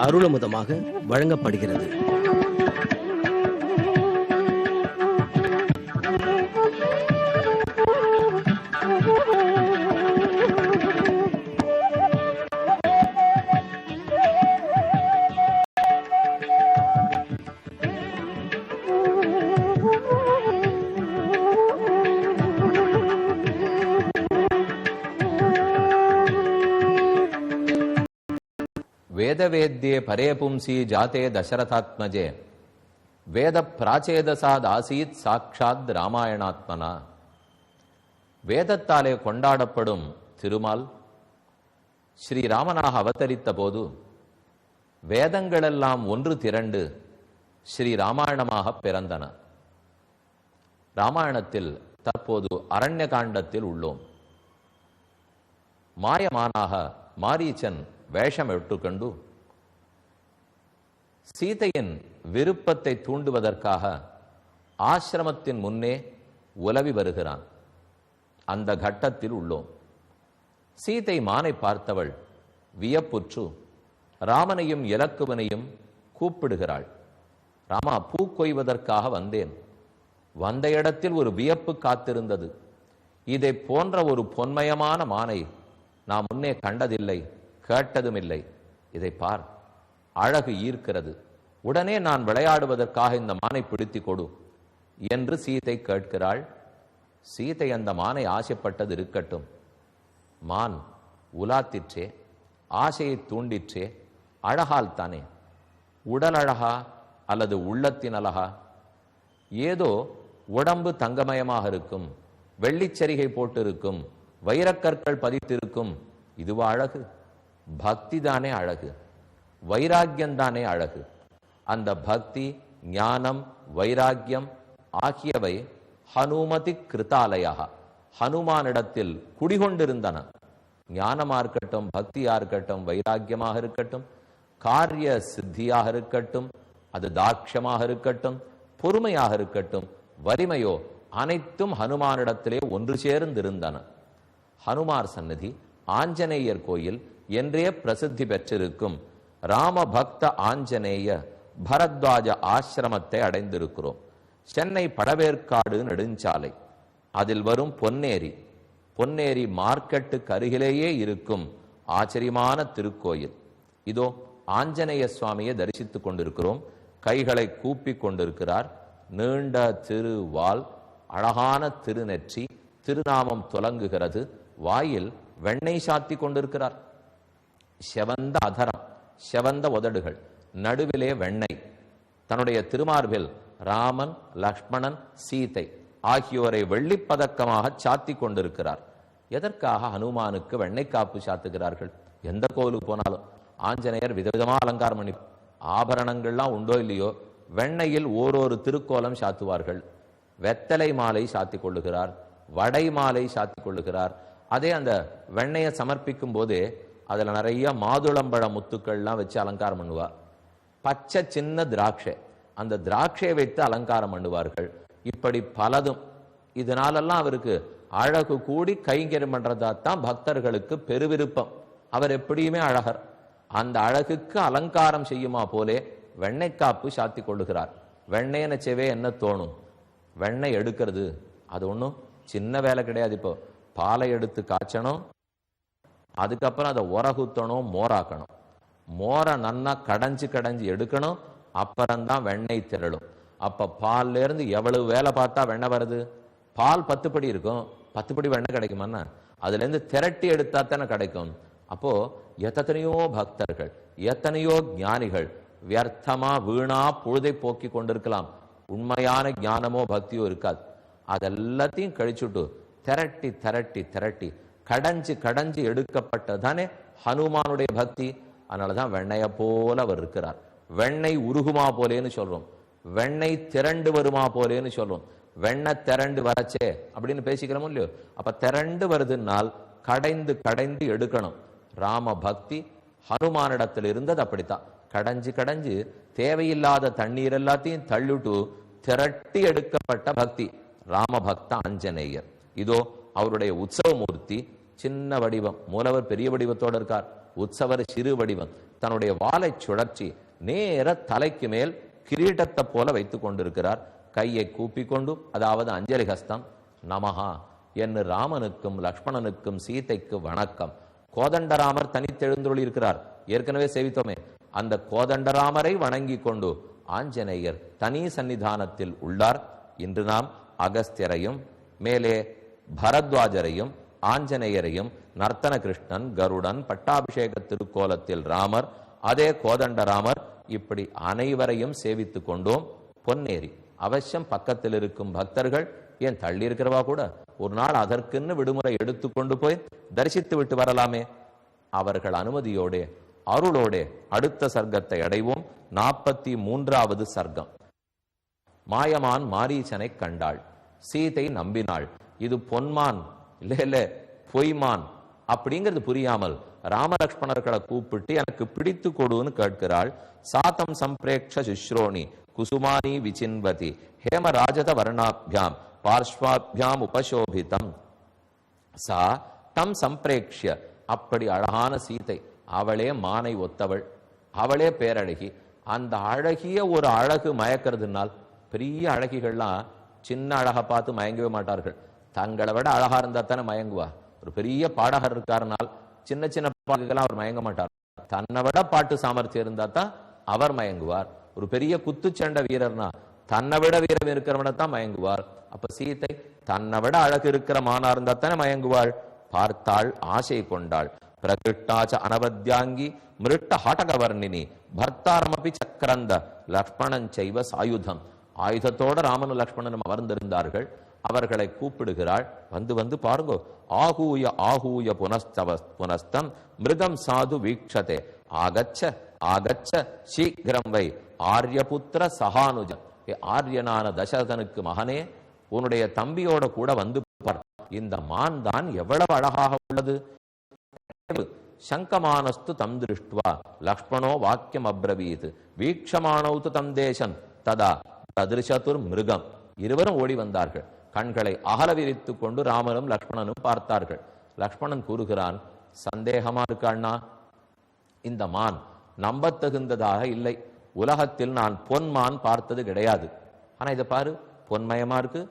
அருளமுதமாக வழங்கப்படுகிறது. वेदवेद्ये परे पुंसी जाते दशरथात्मजे वेद प्राचेदसाद आसीत् साक्षात् रामायणात्मना. வேதத்தாலே கொண்டாடப்படும் திருமால் ஸ்ரீராமனாக அவதரித்த போது வேதங்களெல்லாம் ஒன்று திரண்டு ஸ்ரீ ராமாயணமாக பிறந்தன. ராமாயணத்தில் தற்போது அரண்ய காண்டத்தில் உள்ளோம். மாயமானாக மாரீச்சன் வேஷம் எடுத்துக்கொண்டு சீதையின் விருப்பத்தை தூண்டுவதற்காக ஆசிரமத்தின் முன்னே உலவி வருகிறான். அந்த கட்டத்தில் உள்ளோம். சீதை மானை பார்த்தவள் வியப்புற்று ராமனையும் இலக்குவனையும் கூப்பிடுகிறாள். ராமா, பூ கொய்வதற்காக வந்தேன். வந்த இடத்தில் ஒரு வியப்பு காத்திருந்தது. இதை போன்ற ஒரு பொன்மயமான மானை நான் முன்னே கண்டதில்லை, கேட்டதும் இல்லை. இதை பார், அழகு ஈர்க்கிறது. உடனே நான் விளையாடுவதற்காக இந்த மானை பிடித்து கொடு என்று சீதை கேட்கிறாள். சீதை அந்த மானை ஆசைப்பட்டது இருக்கட்டும். மான் உலாத்திற்றே, ஆசையை தூண்டிற்றே. அழகால் தானே, உடல் அழகா அல்லது உள்ளத்தின் அழகா? ஏதோ உடம்பு தங்கமயமாக இருக்கும், வெள்ளிச்சரிகை போட்டிருக்கும், வைரக்கற்கள் பதித்திருக்கும். இதுவா அழகு? பக்தி தானே அழகு, வைராக்கியம்தானே அழகு. அந்த பக்தி, ஞானம், வைராக்கியம் ஆகியவை ஹனுமதி கிருதாலயா, ஹனுமானிடத்தில் குடிகொண்டிருந்தன. ஞானமா இருக்கட்டும், பக்தியா இருக்கட்டும், வைராக்கியமாக இருக்கட்டும், காரிய சித்தியாக இருக்கட்டும், அது தாட்சியமாக இருக்கட்டும், பொறுமையாக இருக்கட்டும், வலிமையோ, அனைத்தும் ஹனுமானிடத்திலே ஒன்று சேர்ந்திருந்தன. ஹனுமார் சந்நிதி ஆஞ்சநேயர் கோயில் என்றே பிரசித்தி பெற்றிருக்கும் ராம பக்த ஆஞ்சநேய பரத்வாஜ ஆசிரமத்தை அடைந்திருக்கிறோம். சென்னை பழவேற்காடு நெடுஞ்சாலை, அதில் வரும் பொன்னேரி, பொன்னேரி மார்க்கெட்டுக்கு அருகிலேயே இருக்கும் ஆச்சரியமான திருக்கோயில். இதோ ஆஞ்சநேய சுவாமியை தரிசித்துக் கொண்டிருக்கிறோம். கைகளை கூப்பி கொண்டிருக்கிறார். நீண்ட திருவால், அழகான திருநெற்றி, திருநாமம் துலங்குகிறது. வாயில் வெண்ணெய் சாத்தி கொண்டிருக்கிறார். செவந்த அதரம், செவந்த உதடுகள், நடுவிலே வெண்ணெய். தன்னுடைய திருமார்பில் ராமன், லக்ஷ்மணன், சீதை ஆகியோரை வெள்ளிப்பதக்கமாக சாத்தி கொண்டிருக்கிறார். எதற்காக ஹனுமானுக்கு வெண்ணெய் காப்பு சாத்துகிறார்கள்? எந்த கோவிலுக்கு போனாலும் ஆஞ்சநேயர் விதவிதமா அலங்காரம் பண்ணி, ஆபரணங்கள்லாம் உண்டோ இல்லையோ, வெண்ணெயில் ஓரொரு திருக்கோலம் சாத்துவார்கள். வெத்தலை மாலை சாத்தி கொள்ளுகிறார், வடை மாலை சாத்தி கொள்ளுகிறார். அதே அந்த வெண்ணையை சமர்ப்பிக்கும் போதே அதுல நிறைய மாதுளம்பழ முத்துக்கள்லாம் வச்சு அலங்காரம் பண்ணுவார். பச்சை சின்ன திராட்சை, அந்த திராட்சையை வைத்து அலங்காரம் பண்ணுவார்கள். இப்படி பலதும். இதனாலெல்லாம் அவருக்கு அழகு கூடி கைங்கரியம் பண்றதாத்தான் பக்தர்களுக்கு பெருவிருப்பம். அவர் எப்படியுமே அழகர். அந்த அழகுக்கு அலங்காரம் செய்யுமா போலே வெண்ணெய் காப்பு சாத்தி கொள்ளுகிறார். வெண்ணெய் நினைச்சவே என்ன தோணும்? வெண்ணெய் எடுக்கிறது அது ஒன்றும் சின்ன வேலை கிடையாது. இப்போ பாலை எடுத்து காய்ச்சணும், அதுக்கப்புறம் அதை உரகுத்தணும், மோராக்கணும். மோரை நன்னா கடைஞ்சி கடைஞ்சி எடுக்கணும், அப்புறம்தான் வெண்ணெய் திரளும். அப்ப பால்ல இருந்து எவ்வளவு வேலை பார்த்தா வெண்ணெய் வருது? பால் 10 படி இருக்கும், 10 படி வெண்ணெய் கிடைக்குமாண்ணா? அதுல இருந்து திரட்டி எடுத்தா தானே கிடைக்கும். அப்போ எத்தனையோ பக்தர்கள், எத்தனையோ ஞானிகள் வியர்த்தமா வீணா பொழுதை போக்கி கொண்டிருக்கலாம். உண்மையான ஞானமோ பக்தியோ இருக்காது. அதெல்லாத்தையும் கழிச்சுட்டு திரட்டி திரட்டி திரட்டி கடைஞ்சு கடைஞ்சு எடுக்கப்பட்டதானே ஹனுமானுடைய பக்தி. அதனாலதான் வெண்ணைய போல அவர் இருக்கிறார். வெண்ணெய் உருகுமா போலேன்னு சொல்றோம், வெண்ணெய் திரண்டு வருமா போலேன்னு சொல்றோம். வெண்ணெய் திரண்டு வரச்சே அப்படின்னு பேசிக்கிறோமோ இல்லையோ? அப்ப திரண்டு வருதுன்னால் கடைந்து கடைந்து எடுக்கணும். ராம பக்தி ஹனுமானிடத்தில் இருந்தது அப்படித்தான். கடைஞ்சு கடைஞ்சு தேவையில்லாத தண்ணீர் எல்லாத்தையும் தள்ளிட்டு திரட்டி எடுக்கப்பட்ட பக்தி ராமபக்த ஆஞ்சநேயர். இதோ அவருடைய உற்சவ மூர்த்தி சின்ன வடிவம், மூலவர் பெரிய வடிவத்தோடு இருக்கார், உற்சவர் சிறு வடிவம். தன்னுடைய வாளை சுழற்சி நேர தலைக்கு மேல் கிரீடத்தை போல வைத்துக் கொண்டிருக்கிறார். கையை கூப்பிக்கொண்டு, அதாவது அஞ்சலி ஹஸ்தம், நமஹா என்று ராமனுக்கும் லக்ஷ்மணனுக்கும் சீதைக்கு வணக்கம். கோதண்டராமர் தனித்தெழுந்தொழி இருக்கிறார், ஏற்கனவே சேவித்தோமே. அந்த கோதண்டராமரை வணங்கி கொண்டு ஆஞ்சநேயர் தனி சன்னிதானத்தில் உள்ளார். இன்று நாம் அகஸ்தியரையும் மேலே பரத்வாஜரையும் ஆஞ்சநேயரையும் நர்த்தன கிருஷ்ணன், கருடன், பட்டாபிஷேக திருக்கோலத்தில் ராமர், அதே கோதண்டராமர், இப்படி அனைவரையும் சேவித்துக் கொண்டோம். பொன்னேரி அவசியம் பக்கத்தில் இருக்கும் பக்தர்கள், ஏன் தள்ளி இருக்கிறவா கூட ஒரு நாள் அதற்குன்னு விடுமுறை எடுத்துக்கொண்டு போய் தரிசித்து விட்டு வரலாமே. அவர்கள் அனுமதியோடே அருளோடே அடுத்த சர்க்கத்தை அடைவோம். 43வது சர்க்கம். மாயமான் மாரீச்சனை கண்டாள், சீதை நம்பினாள். இது பொன்மான் இல்ல பொய்மான் அப்படிங்கிறது புரியாமல் ராமலக்ஷ்மணர்களை கூப்பிட்டு எனக்கு பிடித்து கொடுன்னு கேட்கிறாள். சாத்தம் சம்பிரேக்ஷ சுஸ்ரோணி குசுமானி விசின்வதி ஹேமராஜத வர்ணாபியாம் பார்ஷ்வாபியாம் உபசோபிதம். சா தம் சம்பிரேக்ஷிய, அப்படி அழகான சீதை, அவளே மானை ஒத்தவள், அவளே பேரழகி. அந்த அழகிய ஒரு அழகு மயக்கிறதுனால், பெரிய அழகிகள்லாம் சின்ன அழகை பார்த்து மயங்கவே மாட்டார்கள். தங்களை விட அழகா இருந்தா தானே மயங்குவா. ஒரு பெரிய பாடகர் இருக்காருனால் சின்ன சின்ன பாடல்கள்லாம் அவர் மயங்க மாட்டார். தன்னை விட பாட்டு சாமர்த்தியம் இருந்தா தான் அவர் மயங்குவார். ஒரு பெரிய குத்துச்சண்டை வீரர்னா தன்னை விட வீரம் இருக்கிறவனை தான் மயங்குவார். அப்ப சீதை தன்னை விட அழகு இருக்கிற மானா இருந்தா தானே மயங்குவாள். பார்த்தாள், ஆசை கொண்டாள். பிரகிருஷ்டாச்ச அனவத்யாங்கி மிருட்ட ஹாட்டகவர்ணினி பர்த்தாரமபி சக்கரந்த லக்ஷ்மணன் செய்வ சாயுதம். ஆயுதத்தோட ராமனும் லக்ஷ்மணனும் அமர்ந்திருந்தார்கள். அவர்களை கூப்பிடுகிறாள். வந்து வந்து பாருங்கோ. ஆகூய ஆகூய புனஸ்தம் மிருகம் சாது வீக்ஷதே ஆகச்ச ஆகச்ச சீக்கிரம் வை ஆரியபுத்திர சகானுஜம். ஆரியனான தசரதனுக்கு மகனே, உன்னுடைய தம்பியோட கூட வந்து பார். இந்த மான் தான் எவ்வளவு அழகாக உள்ளது. சங்கமானஸ்து தம் திருஷ்டுவா லக்ஷ்மணோ வாக்கியம் அப்ரவீத் வீக்ஷமானௌது தம் தேசம் ததா ததிருஷதுர் மிருகம். இருவரும் ஓடி வந்தார்கள். கண்களை அகல விரித்து கொண்டு ராமனும் லக்ஷ்மணனும் பார்த்தார்கள். லக்ஷ்மணன் கூறுகிறான், சந்தேகமா இருக்கு அண்ணா, இந்த மான் நம்பத்தகுந்ததாக இல்லை. உலகத்தில் நான் பொன்மான் பார்த்தது கிடையாது. ஆனா இதை பாரு, பொன்மயமா இருக்கு,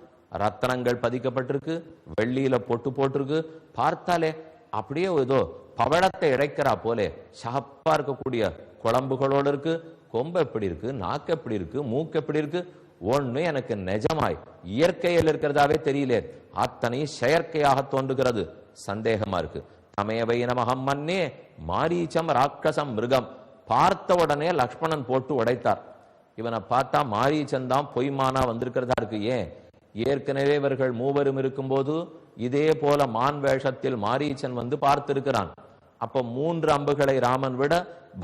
ரத்தனங்கள் பதிக்கப்பட்டிருக்கு, வெள்ளியில பொட்டு போட்டிருக்கு. பார்த்தாலே அப்படியே ஏதோ பவழத்தை இழைக்கிறா போலே சகப்பா இருக்கக்கூடிய குழம்புகளோடு இருக்கு. கொம்பு எப்படி இருக்கு, நாக்கு எப்படி இருக்கு, மூக்கு எப்படி இருக்கு, ஒண்ணு எனக்கு நிஜமாய் இயற்கையில் இருக்கிறதாவே தெரியல. அத்தனை செயற்கையாக தோன்றுகிறது. சந்தேகமா இருக்கு. தமேவை நமகம் மன்னே மாரீச்சம் ராட்சசம் மிருகம். பார்த்த உடனே லக்ஷ்மணன் போட்டு உடைத்தார். இவனை பார்த்தா மாரீச்சன் தான் பொய்மானா வந்திருக்கிறதா இருக்கு. ஏன், ஏற்கனவே இவர்கள் மூவரும் இருக்கும் போது இதே போல மான் வேஷத்தில் மாரீச்சன் வந்து பார்த்திருக்கிறான். அப்ப 3 அம்புகளை ராமன் விட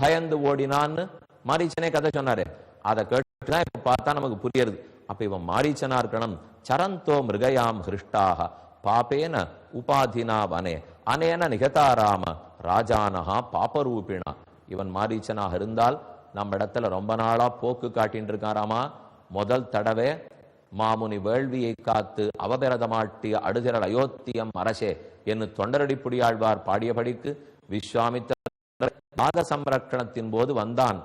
பயந்து ஓடினான்னு மாரீச்சனே கதை சொன்னாரே. அதை கேட்டுதான் இப்ப பார்த்தா நமக்கு புரியுது. அப்ப இவன் மாரீச்சனா இருக்கணும். சரந்தோ மிருகயாம் ஹிருஷ்டாக பாபேன உபாதினா வனே அனேன நிகதாராம ராஜானஹா பாபரூபிணா. இவன் மாரீச்சனாக இருந்தால் நம்ம இடத்துல ரொம்ப நாளா போக்கு காட்டின்னு இருக்காராமா. முதல் தடவை மாமுனி வேள்வியை காத்து அவபிரதமாட்டிய அடுதிரல் அயோத்தியம் அரசே என்று தொண்டரடிப்புடியாழ்வார் பாடியபடிக்கு விஸ்வாமித்திர நாக சம்ரக்ஷணத்தின் போது வந்தான்,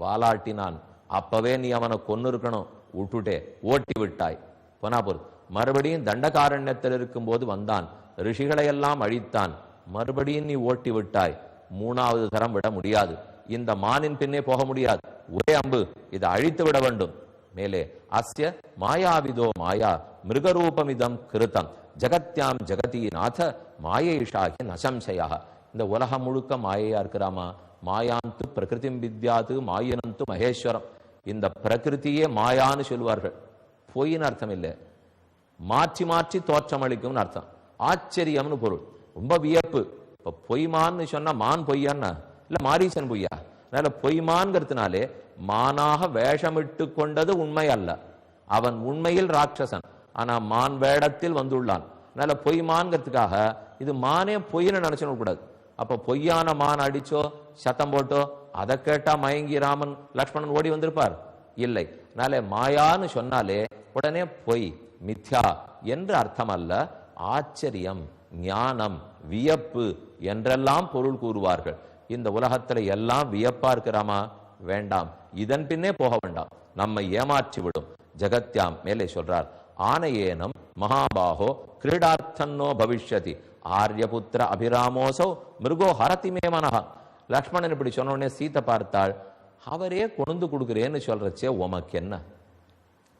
வாலாட்டினான். அப்பவே நீ அவனை கொன்னு இருக்கணும், விட்டுட்டே ஓட்டி விட்டாய். பொனாபுர் மறுபடியும் தண்டகாரண்யத்தில் இருக்கும் போது வந்தான், ரிஷிகளை எல்லாம் அழித்தான், மறுபடியும் நீ ஓட்டி விட்டாய். 3வது தரம் விட முடியாது. இந்த மானின் பின்னே போக முடியாது. ஒரே அம்பு, இதை அழித்து விட வேண்டும். மேலே அஸ்ய மாயாவிதோ மாயா மிருகரூபமிதம் கிருத்தம் ஜகத்யாம் ஜகதி நாத மாயேஷாகி நசம்சயா. இந்த உலகம் முழுக்க மாயையா இருக்கிறாமா. மாயாந்து பிரகிருதிம் வித்யாது மாயினந்து மகேஸ்வரம். இந்த பிரகிருதியே மாயான்னு சொல்லுவார்கள். பொய்ன்னு அர்த்தம் இல்லை, மாற்றி மாற்றி தோற்றம் அளிக்கும்னு அர்த்தம். ஆச்சரியம்னு பொருள், ரொம்ப வியப்பு. இப்ப பொய்மான்னு சொன்னா மான் பொய்யான்னா இல்ல மாரீசன் பொய்யா? அதனால பொய்மான்கிறதுனாலே மானாக வேஷமிட்டு கொண்டது உண்மை அல்ல. அவன் உண்மையில் ராட்சசன், ஆனா மான் வேடத்தில் வந்துள்ளான். அதனால பொய்மான்கிறதுக்காக இது மானே பொய்ன்னு நினைச்சுட கூடாது. அப்ப பொய்யான மான் அடிச்சோ சத்தம் போட்டோ அதை கேட்டா மயங்கி ராமன் லக்ஷ்மணன் ஓடி வந்திருப்பார்? இல்லை. அதனால மாயான்னு சொன்னாலே உடனே பொய், மித்யா என்று அர்த்தம் அல்ல. ஆச்சரியம், ஞானம், வியப்பு என்றெல்லாம் பொருள் கூறுவார்கள். இந்த உலகத்துல எல்லாம் வியப்பா இருக்கிறாமா? வேண்டாம், இதன் பின்னே போக வேண்டாம், நம்மை ஏமாற்றி விடும். ஜகத்யாம் மேலே சொல்றார், ஆனையேனம் மகாபாகோ கிரீடார்த்தன்னோ பவிஷ்யதி ஆரியபுத்திர அபிராமோசோ மிருகோ ஹரதிமே மனஹா. லக்ஷ்மணன் இப்படி சொன்ன உடனே சீத்தை பார்த்தாள். அவரே கொண்டு கொடுக்குறேன்னு சொல்றச்சே உமக்கு என்ன?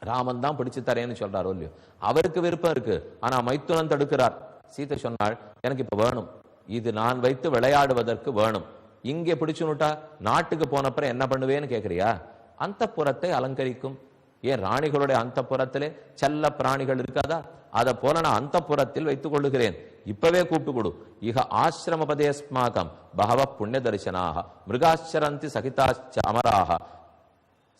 ராமன் தான் பிடிச்சு தரேன்னு சொல்றாரோ இல்லையோ, அவருக்கு விருப்பம் இருக்கு, ஆனா மைத்துனன் தடுக்கிறார். சீத்தை சொன்னாள், எனக்கு இப்ப வேணும், இது நான் வைத்து விளையாடுவதற்கு வேணும். இங்கே பிடிச்சுனுட்டா நாட்டுக்கு போனப்புறம் என்ன பண்ணுவேன்னு கேட்கறியா? அந்த புறத்தை அலங்கரிக்கும். ஏன் ராணிகளுடைய அந்த புறத்திலே செல்ல பிராணிகள் இருக்காதா? அதை போல நான் அந்த புறத்தில் வைத்துக் கொள்ளுகிறேன். இப்பவே கூப்பிட்டு கொடு. இக ஆசிரமபதேஸ்மாகம் பகவ புண்ணிய தரிசனாக மிருகாச்சரந்தி சகிதாச்ச அமராக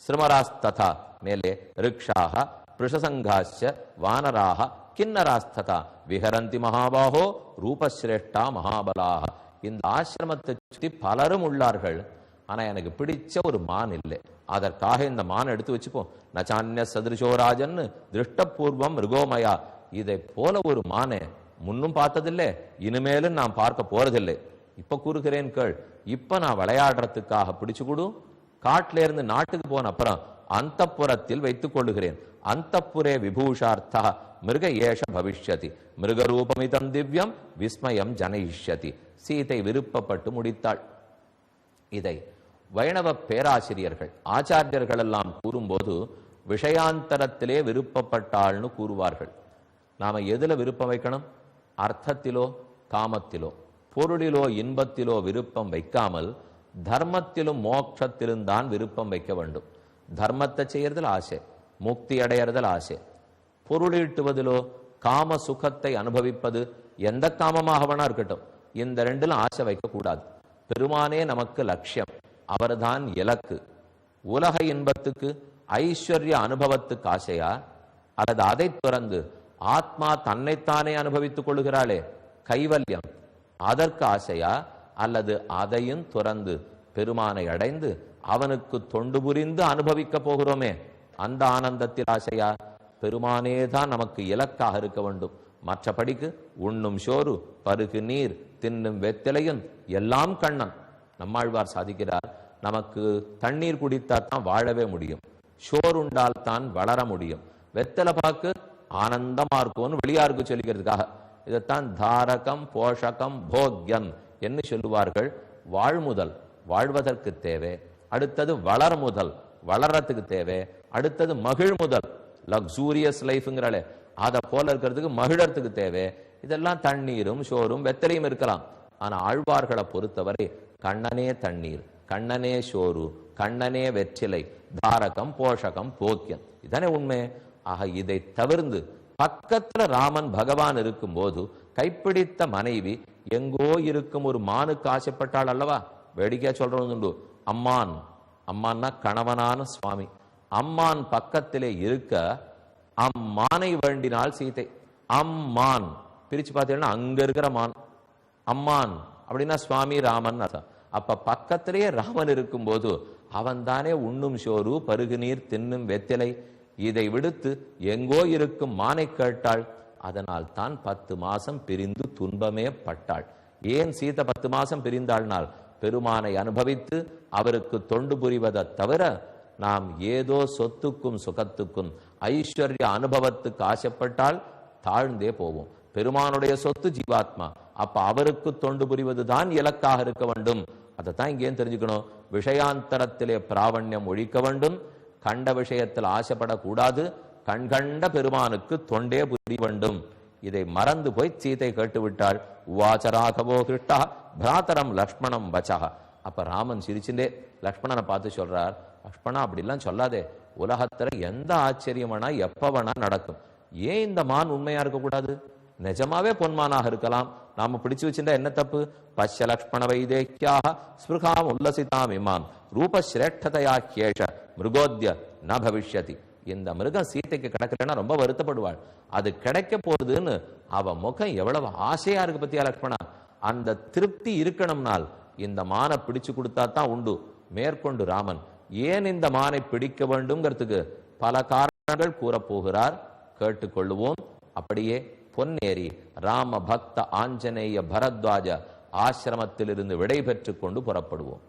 ஸ்ரமராஸ்ததா. மேலே ரிக்ஷாக பிருஷசங்காச்ச வானராக கிண்ணராஸ்ததா விஹரந்தி மகாபாகோ ரூபஸ்ரேஷ்டா மகாபலாக. இந்த ஆசிரமத்தை சுற்றி பலரும் உள்ளார்கள், ஆனா எனக்கு பிடிச்ச ஒரு மான் இல்லை. அதற்காக இந்த மான் எடுத்து வச்சுப்போம். நச்சான்ய சதிருஷோராஜன் திருஷ்டபூர்வம் மிருகோமயா. இதை போல ஒரு மானை முன்னும் பார்த்ததில்லை, இனிமேலும் நான் பார்க்க போறதில்லை. இப்ப கூறுகிறேன் கேள். இப்ப நான் விளையாடுறதுக்காக பிடிச்சு கொடு. காட்டில இருந்து நாட்டுக்கு போன அப்புறம் அந்த புறத்தில் வைத்துக் கொள்ளுகிறேன். அந்த புரே விபூஷார்த்தா மிருக ஏஷ பவிஷ்யதி மிருகரூபமிதம் திவ்யம் விஸ்மயம் ஜனயிஷ்யதி. சீதை விருப்பப்பட்டு முடித்தாள். இதை வைணவ பேராசிரியர்கள் ஆச்சாரியர்கள் எல்லாம் கூறும்போது விஷயாந்தரத்திலே விருப்பப்பட்டாள்னு கூறுவார்கள். நாம எதுல விருப்பம் வைக்கணும்? அர்த்தத்திலோ காமத்திலோ பொருளிலோ இன்பத்திலோ விருப்பம் வைக்காமல் தர்மத்திலும் மோட்சத்திலும் தான் விருப்பம் வைக்க வேண்டும். தர்மத்தை செய்யறதில் ஆசை, முக்தி அடையறதில் ஆசை. பொருளீட்டுவதிலோ காம சுகத்தை அனுபவிப்பது எந்த காமமாக வேணா இருக்கட்டும், இந்த ரெண்டிலும் ஆசை வைக்க கூடாது. பெருமானே நமக்கு லட்சியம், அவர்தான் இலக்கு. உலக இன்பத்துக்கு ஐஸ்வர்ய அனுபவத்துக்கு ஆசையா, அல்லது அதை துறந்து ஆத்மா தன்னைத்தானே அனுபவித்துக் கொள்கிறாளே கைவல்யம், அதற்கு ஆசையா, அல்லது அதையும் துறந்து பெருமானை அடைந்து அவனுக்கு தொண்டு புரிந்து அனுபவிக்க போகிறோமே அந்த ஆனந்தத்தில் ஆசையா? பெருமானே தான் நமக்கு இலக்காக இருக்க வேண்டும். மற்றபடிக்கு உண்ணும் சோறு பருகு நீர் தின்னும் வெத்திலையும் எல்லாம் கண்ணன். நம்மாழ்வார் சாதிக்கிறார், நமக்கு தண்ணீர் குடித்தால் வாழவே முடியும், சோறுண்டால் தான் வளர முடியும், வெத்தலை பாக்கு ஆனந்தமா இருக்கும்னு வெளியாருக்கு சொல்லிக்கிறதுக்காக. இதைத்தான் தாரகம் போஷகம் போக்யம் என்று சொல்லுவார்கள். வாழ்முதல் வாழ்வதற்கு தேவை, அடுத்தது வளர் முதல் வளர்றதுக்கு தேவை, அடுத்தது மகிழ் முதல் லக்ஸூரியஸ் லைஃப்ங்கிறாளே அதை போல இருக்கிறதுக்கு மகிழறதுக்கு தேவை. இதெல்லாம் தண்ணீரும் சோறும் வெத்தலையும் இருக்கலாம். ஆனா ஆழ்வார்களை பொறுத்தவரை கண்ணனே தண்ணீர், கண்ணனே சோறு, கண்ணனே வெற்றிலை, தாரகம் போஷகம் போக்கியம், இதானே உண்மை. ஆக இதை தவிர்த்து பக்கத்துல ராமன் பகவான் இருக்கும் போது கைப்பிடித்த மனைவி எங்கோ இருக்கும் ஒரு மானுக்கு ஆசைப்பட்டாள் அல்லவா? வேடிக்கையா சொல்றது உண்டு. அம்மான், அம்மான்னா கணவனான சுவாமி, அம்மான் பக்கத்திலே இருக்க அம்மானை வேண்டினாள் சீதை. அம்மான் பிரிச்சு பார்த்தீங்கன்னா அங்க இருக்கிற மான், அம்மான் அப்படின்னா சுவாமி ராமன் அர்த்தம். அப்ப பக்கத்திலேயே ராமன் இருக்கும் போது அவன் தானே உண்ணும் சோறு பருகு நீர் தின்னும் வெத்திலை. இதை விடுத்து எங்கோ இருக்கும் மானை கேட்டாள். அதனால் தான் 10 மாசம் பிரிந்து துன்பமே பட்டாள். ஏன் சீதை 10 மாசம் பிரிந்தாள்னால் பெருமானை அனுபவித்து அவருக்கு தொண்டு புரிவதை தவிர நாம் ஏதோ சொத்துக்கும் சுகத்துக்கும் ஐஸ்வர்ய அனுபவத்துக்கு ஆசைப்பட்டால் தாழ்ந்தே போவோம். பெருமானுடைய சொத்து ஜீவாத்மா, அப்ப அவருக்கு தொண்டு புரிவது தான் இலக்காக இருக்க வேண்டும். அதைத்தான் இங்கேயும் தெரிஞ்சுக்கணும். விஷயாந்தரத்திலே பிராவண்யம் ஒழிக்க வேண்டும், கண்ட விஷயத்தில் ஆசைப்படக்கூடாது, கண்கண்ட பெருமானுக்கு தொண்டே புரிய வேண்டும். இதை மறந்து போய் சீதை கேட்டுவிட்டாள். உவாச்சராகவோ கிருஷ்டா பிராத்தரம் லக்ஷ்மணம் வச்சா. அப்ப ராமன் சிரிச்சுட்டே லக்ஷ்மணனை பார்த்து சொல்றார், லக்ஷ்மணா அப்படிலாம் சொல்லாதே, உலகத்துல எந்த ஆச்சரியமானா எப்ப வேணா நடக்கும். ஏன் இந்த மான் உண்மையா இருக்கக்கூடாது? நிஜமாவே பொன்மானாக இருக்கலாம், நாம பிடிச்சு வச்சுட்டா என்ன தப்பு? பஷ்ய லக்ஷ்மண வைதேக்கியாக ஸ்பிருகாம் உல்லசிதாம் இமாம் ரூபஸ்ரேஷ்டதையா கேஷ மிருகோத்ய ந பவிஷ்யதி. இந்த மிருகம் சீதைக்கு கிடைக்கலன்னா ரொம்ப வருத்தப்படுவாள். அது கிடைக்க போகுதுன்னு அவ முகம் எவ்வளவு ஆசையா இருக்கு பத்தியா லக்ஷ்மணா. அந்த திருப்தி இருக்கணும்னால் இந்த மானை பிடிச்சு கொடுத்தா தான் உண்டு. மேற்கொண்டு ராமன் ஏன் இந்த மானை பிடிக்க வேண்டும்ங்கிறதுக்கு பல காரணங்கள் கூறப்போகிறார், கேட்டுக்கொள்ளுவோம். அப்படியே பொன்னேரி ராம பக்த ஆஞ்சநேய பரத்வாஜ ஆசிரமத்திலிருந்து விடை பெற்றுக் கொண்டு புறப்படுவோம்.